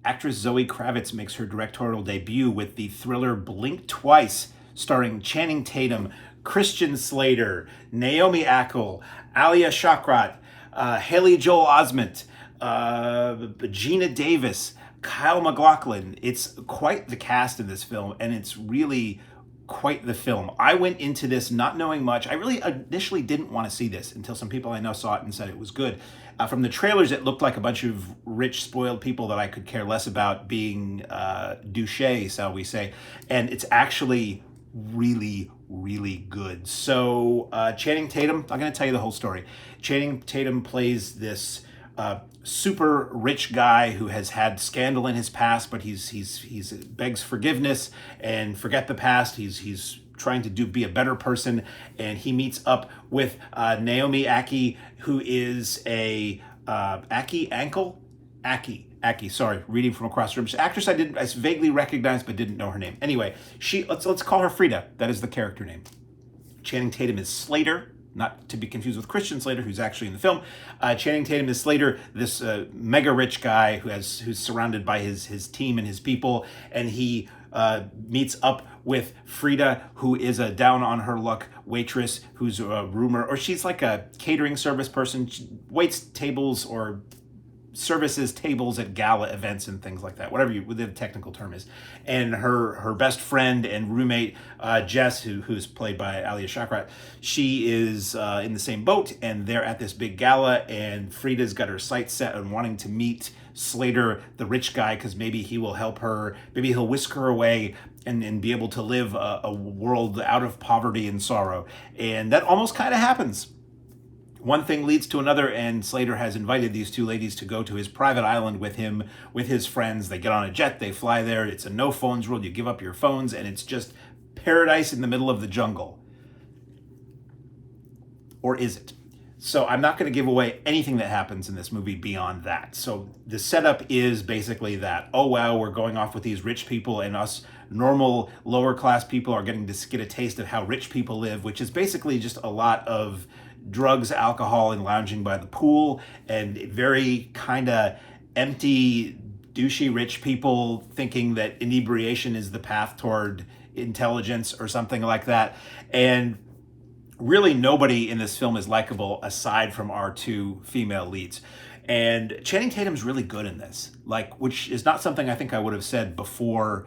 actress Zoe Kravitz makes her directorial debut with the thriller Blink Twice, starring Channing Tatum, Christian Slater, Naomi Ackie, Alia Shawkat, Haley Joel Osment, Geena Davis, Kyle MacLachlan. It's quite the cast in this film, and it's really quite the film. I went into this not knowing much. I really initially didn't want to see this until some people I know saw it and said it was good. From the trailers, it looked like a bunch of rich, spoiled people that I could care less about being douche, shall we say. And it's actually really, really good. So Channing Tatum, I'm going to tell you the whole story. Channing Tatum plays this super rich guy who has had scandal in his past, but he's begs forgiveness and forget the past. He's trying to be a better person, and he meets up with Naomi Ackie, who is a Ackie, sorry, reading from across the room. She's an actress I vaguely recognized but didn't know her name. Anyway, let's call her Frida. That is the character name. Channing Tatum is Slater, not to be confused with Christian Slater, who's actually in the film. Channing Tatum is Slater, this mega rich guy who's surrounded by his team and his people, and he meets up with Frida, who is a down on her luck waitress who's a or she's like a catering service person. She waits tables or services tables at gala events and things like that, whatever the technical term is. And her best friend and roommate, Jess, who's played by Alia Shawkat, she is in the same boat, and they're at this big gala, and Frida's got her sights set on wanting to meet Slater, the rich guy, because maybe he will help her, maybe he'll whisk her away and be able to live a world out of poverty and sorrow. And that almost kind of happens. One thing leads to another, and Slater has invited these two ladies to go to his private island with him, with his friends. They get on a jet, they fly there. It's a no phones world. You give up your phones, and it's just paradise in the middle of the jungle. Or is it? So I'm not going to give away anything that happens in this movie beyond that. So the setup is basically that, oh wow, we're going off with these rich people, and us normal lower class people are getting to get a taste of how rich people live, which is basically just a lot of drugs, alcohol, and lounging by the pool, and very kind of empty, douchey rich people thinking that inebriation is the path toward intelligence or something like that. And really nobody in this film is likable aside from our two female leads. And Channing Tatum's really good in this, which is not something I think I would have said before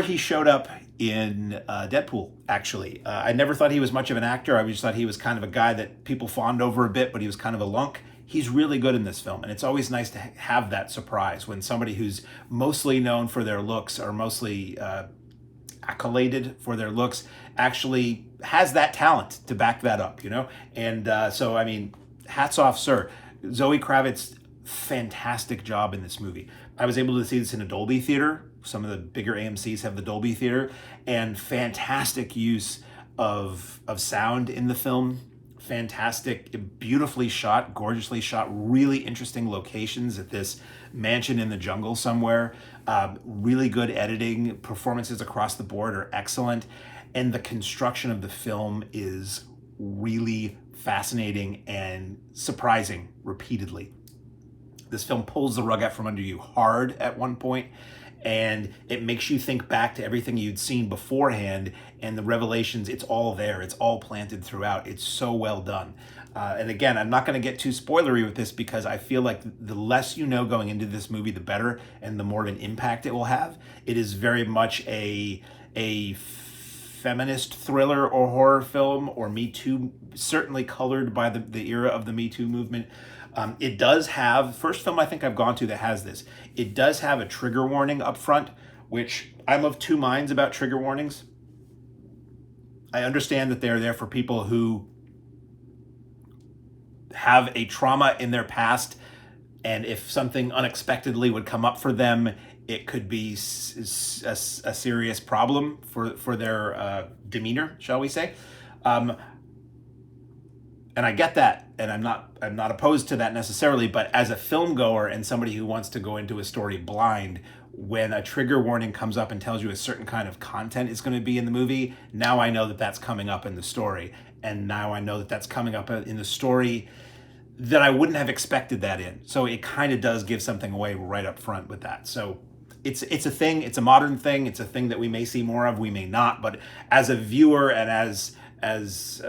he showed up in Deadpool, actually. I never thought he was much of an actor. I just thought he was kind of a guy that people fawned over a bit, but he was kind of a lunk. He's really good in this film, and it's always nice to have that surprise when somebody who's mostly known for their looks or mostly accoladed for their looks actually has that talent to back that up, you know? And so, I mean, hats off, sir. Zoe Kravitz, fantastic job in this movie. I was able to see this in a Dolby theater. Some of the bigger AMCs have the Dolby theater, and fantastic use of sound in the film. Fantastic, beautifully shot, gorgeously shot, really interesting locations at this mansion in the jungle somewhere. Really good editing. Performances across the board are excellent. And the construction of the film is really fascinating and surprising repeatedly. This film pulls the rug out from under you hard at one point, and it makes you think back to everything you'd seen beforehand, and the revelations, it's all there. It's all planted throughout. It's so well done. And again, I'm not going to get too spoilery with this because I feel like the less you know going into this movie, the better, and the more of an impact it will have. It is very much a feminist thriller or horror film, or Me Too, certainly colored by the era of the Me Too movement. It does have, first film I think I've gone to that has this, it does have a trigger warning up front, which I'm of two minds about trigger warnings. I understand that they're there for people who have a trauma in their past, and if something unexpectedly would come up for them, it could be a serious problem for their demeanor, shall we say. And I get that, and I'm not opposed to that necessarily, but as a film goer and somebody who wants to go into a story blind, when a trigger warning comes up and tells you a certain kind of content is going to be in the movie, now I know that that's coming up in the story. And now I know that that's coming up in the story that I wouldn't have expected that in. So it kind of does give something away right up front with that. So it's a thing. It's a modern thing. It's a thing that we may see more of. We may not. But as a viewer and as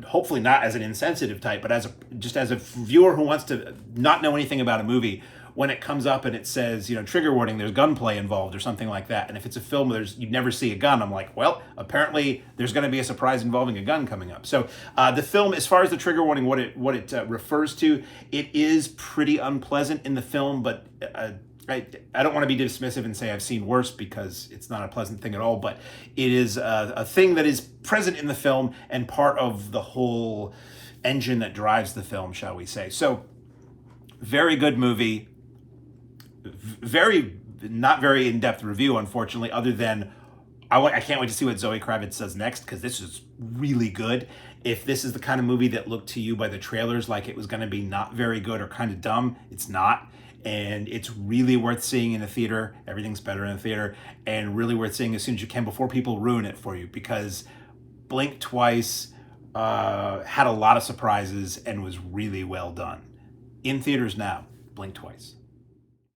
hopefully not as an insensitive type, but just as a viewer who wants to not know anything about a movie, when it comes up and it says, trigger warning, there's gunplay involved or something like that, and if it's a film where you never see a gun, I'm like, well, apparently there's going to be a surprise involving a gun coming up. So the film, as far as the trigger warning, what it refers to, it is pretty unpleasant in the film, but I don't want to be dismissive and say I've seen worse, because it's not a pleasant thing at all, but it is a thing that is present in the film and part of the whole engine that drives the film, shall we say. So very good movie. Not very in-depth review, unfortunately, other than I can't wait to see what Zoe Kravitz does next, because this is really good. If this is the kind of movie that looked to you by the trailers like it was going to be not very good or kind of dumb, it's not. And it's really worth seeing in the theater. Everything's better in the theater, and really worth seeing as soon as you can before people ruin it for you, because Blink Twice had a lot of surprises and was really well done. In theaters now, Blink Twice.